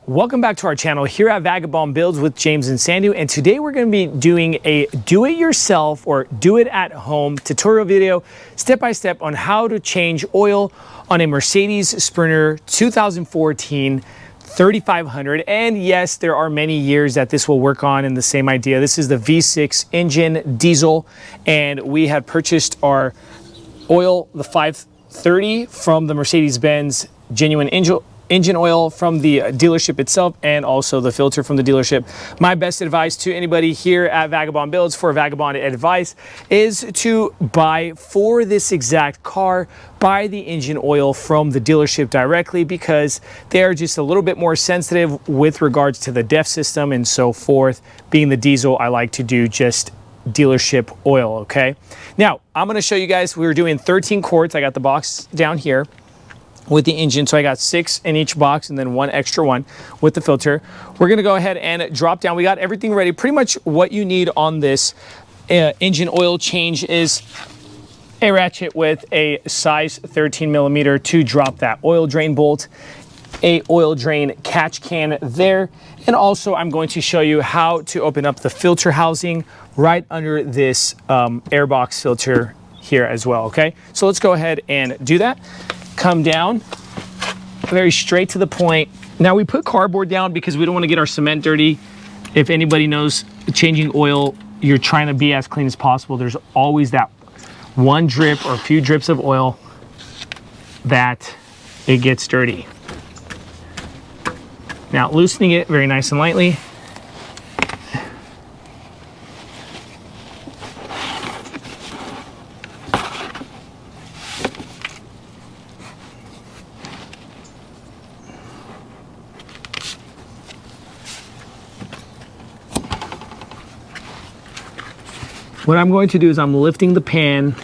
Welcome back to our channel here at Vagabond Builds with James and Sandu, and today we're going to be doing a do-it-yourself or do-it-at-home tutorial video step-by-step on how to change oil on a Mercedes Sprinter 2014 3500. And yes, there are many years that this will work on in the same idea. This is the V6 engine diesel, and we had purchased our oil, the 530, from the Mercedes Benz genuine engine oil from the dealership itself, and also the filter from the dealership. My best advice to anybody here at Vagabond Builds for Vagabond advice is to buy, for this exact car, buy the engine oil from the dealership directly, because they're just a little bit more sensitive with regards to the DEF system and so forth. Being the diesel, I like to do just dealership oil. Okay, now I'm going to show you guys. We were doing 13 quarts. I got the box down here with the engine, so I got 6 in each box and then 1 extra one with the filter. We're gonna go ahead and drop down. We got everything ready. Pretty much what you need on this engine oil change is a ratchet with a size 13 millimeter to drop that oil drain bolt, a oil drain catch can there, and also I'm going to show you how to open up the filter housing right under this airbox filter here as well. Okay, so let's go ahead and do that. Come down very straight to the point. Now we put cardboard down because we don't want to get our cement dirty. If anybody knows changing oil, you're trying to be as clean as possible. There's always that one drip or a few drips of oil that it gets dirty. Now loosening it very nice and lightly. What I'm going to do is I'm lifting the pan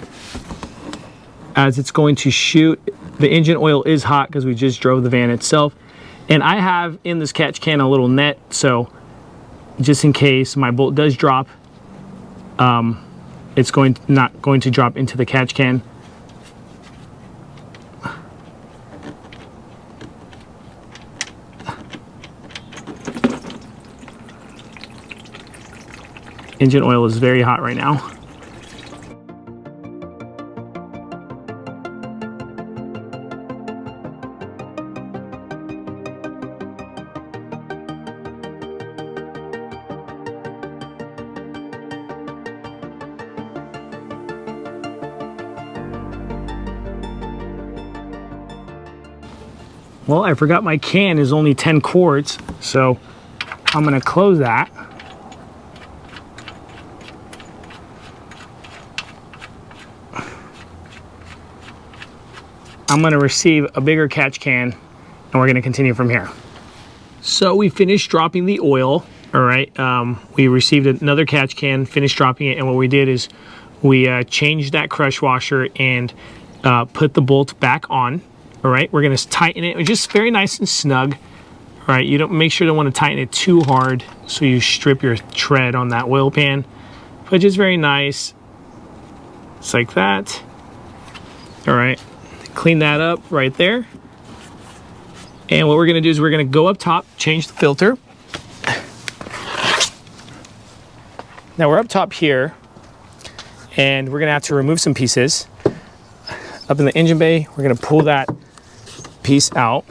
as it's going to shoot. The engine oil is hot because we just drove the van itself. And I have in this catch can a little net, so just in case my bolt does drop, it's not going to drop into the catch can. Engine oil is very hot right now. Well, I forgot my can is only 10 quarts, so I'm gonna close that. I'm going to receive a bigger catch can, and we're going to continue from here. So we finished dropping the oil. All right, we received another catch can, finished dropping it, and what we did is we changed that crush washer and put the bolt back on. All right, we're going to tighten it. It's just very nice and snug. All right, you don't want to tighten it too hard so you strip your tread on that oil pan, but just very nice. It's like that. All right. Clean that up right there. And what we're gonna do is we're gonna go up top, change the filter. Now we're up top here, and we're gonna have to remove some pieces. Up in the engine bay, we're gonna pull that piece out.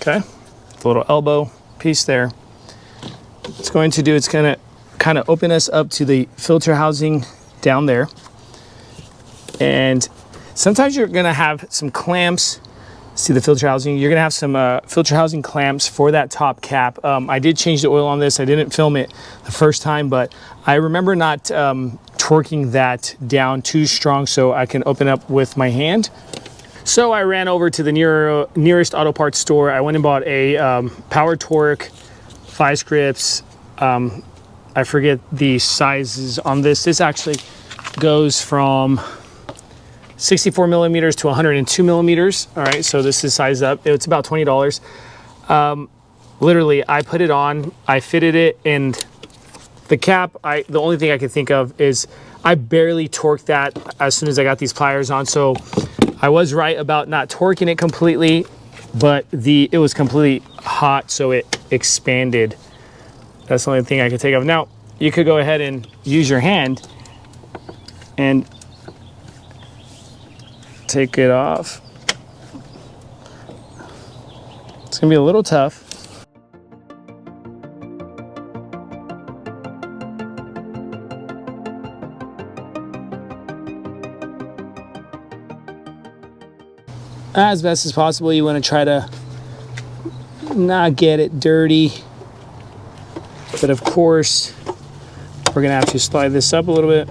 Okay, the little elbow piece there. It's going to kind of open us up to the filter housing down there. And sometimes you're gonna have some clamps. See the filter housing? You're gonna have some filter housing clamps for that top cap. I did change the oil on this. I didn't film it the first time, but I remember not torquing that down too strong so I can open up with my hand. So I ran over to the nearest auto parts store. I went and bought a Power Torque vice grips. I forget the sizes on this. This actually goes from 64 millimeters to 102 millimeters. All right, so this is sized up. It's about $20. Literally, I put it on, I fitted it, and the cap, the only thing I could think of is I barely torqued that as soon as I got these pliers on. So I was right about not torquing it completely, but it was completely hot, so it expanded. That's the only thing I could think of. Now, you could go ahead and use your hand and take it off. It's gonna be a little tough. As best as possible, you want to try to not get it dirty. But of course, we're gonna have to slide this up a little bit.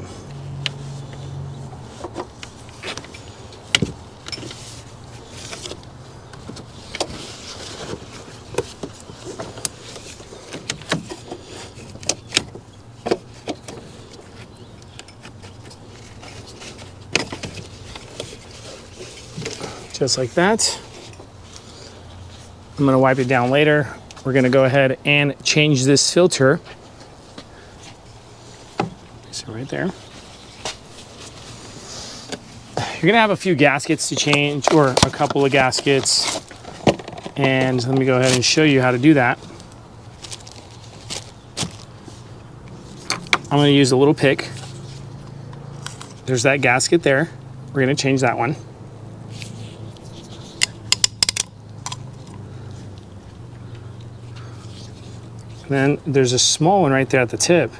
Just like that. I'm gonna wipe it down later. We're gonna go ahead and change this filter. So right there. You're gonna have a few gaskets to change, or a couple of gaskets. And let me go ahead and show you how to do that. I'm gonna use a little pick. There's that gasket there. We're gonna change that one. And then there's a small one right there at the tip.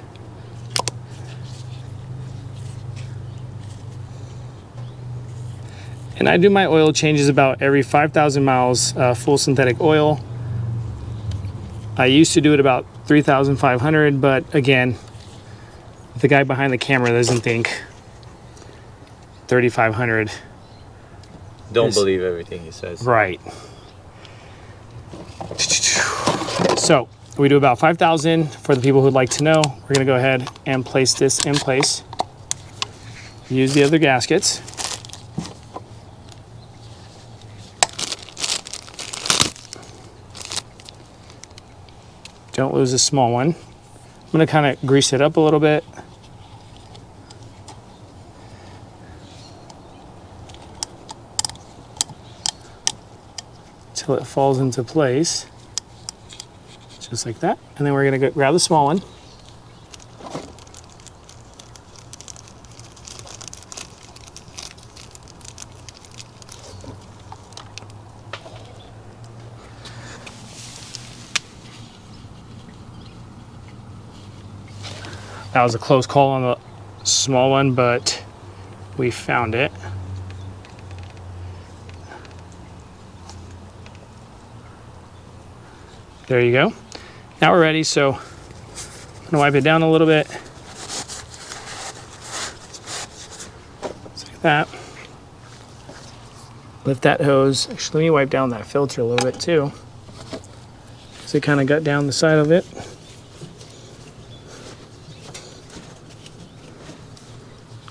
And I do my oil changes about every 5,000 miles, full synthetic oil. I used to do it about 3,500, but again, the guy behind the camera doesn't think 3,500. Don't believe everything he says. Right. So we do about 5,000 for the people who'd like to know. We're gonna go ahead and place this in place. Use the other gaskets. Don't lose a small one. I'm gonna kind of grease it up a little bit. Till it falls into place. Just like that. And then we're gonna grab the small one. That was a close call on the small one, but we found it. There you go. Now we're ready, so I'm gonna wipe it down a little bit. Just like that. Lift that hose. Actually, let me wipe down that filter a little bit too, because it kind of got down the side of it.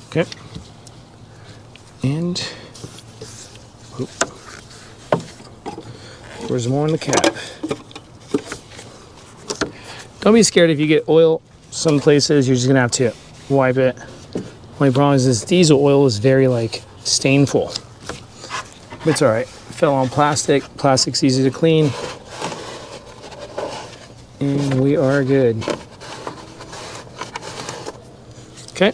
Okay. And there's more in the cap. Don't be scared if you get oil some places, you're just gonna have to wipe it. Only problem is this diesel oil is very stainful. But it's all right. Fell on plastic. Plastic's easy to clean. And we are good. Okay.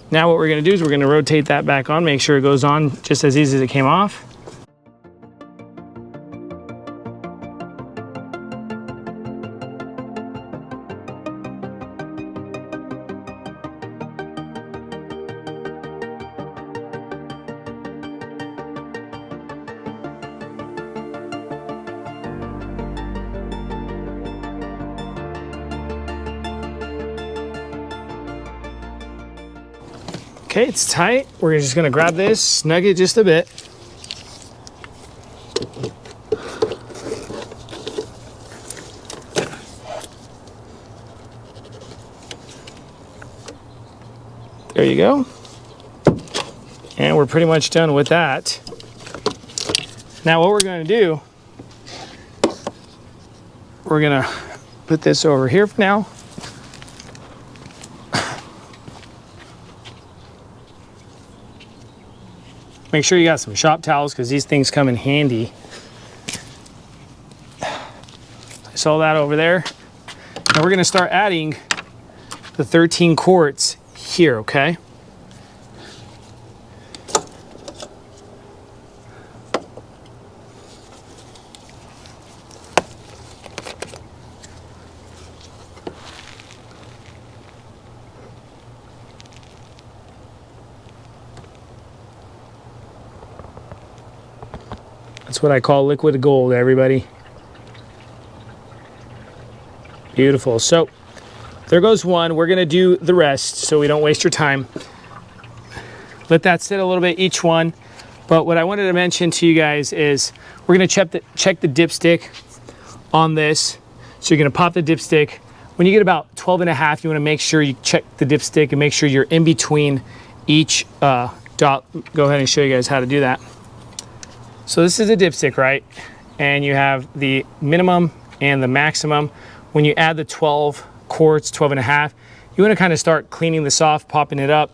Now what we're gonna do is we're gonna rotate that back on, make sure it goes on just as easy as it came off. Okay, it's tight. We're just gonna grab this, snug it just a bit. There you go. And we're pretty much done with that. Now what we're gonna do we're gonna put this over here for now. Make sure you got some shop towels because these things come in handy. Place all that over there. Now we're gonna start adding the 13 quarts here, okay? That's what I call liquid gold, everybody. Beautiful. So there goes one. We're gonna do the rest so we don't waste your time. Let that sit a little bit, each one. But what I wanted to mention to you guys is we're gonna check the dipstick on this. So you're gonna pop the dipstick. When you get about 12.5, you wanna make sure you check the dipstick and make sure you're in between each dot. Go ahead and show you guys how to do that. So this is a dipstick, right? And you have the minimum and the maximum. When you add the 12 quarts, 12.5, you wanna kind of start cleaning this off, popping it up.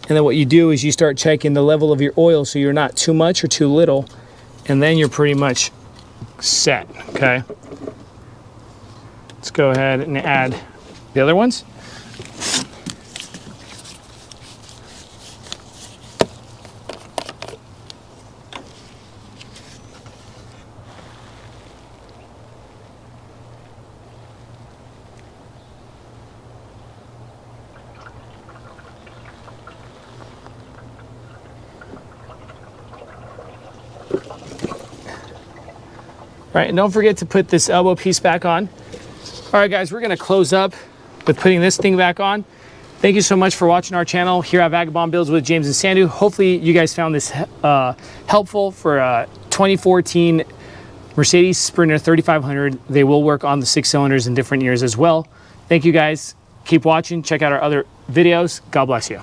And then what you do is you start checking the level of your oil so you're not too much or too little. And then you're pretty much set, okay? Let's go ahead and add the other ones. All right, and don't forget to put this elbow piece back on. All right, guys, we're gonna close up with putting this thing back on. Thank you so much for watching our channel here at Vagabond Builds with James and Sandu. Hopefully you guys found this helpful for 2014 Mercedes Sprinter 3500. They will work on the 6 cylinders in different years as well. Thank you guys. Keep watching. Check out our other videos. God bless you.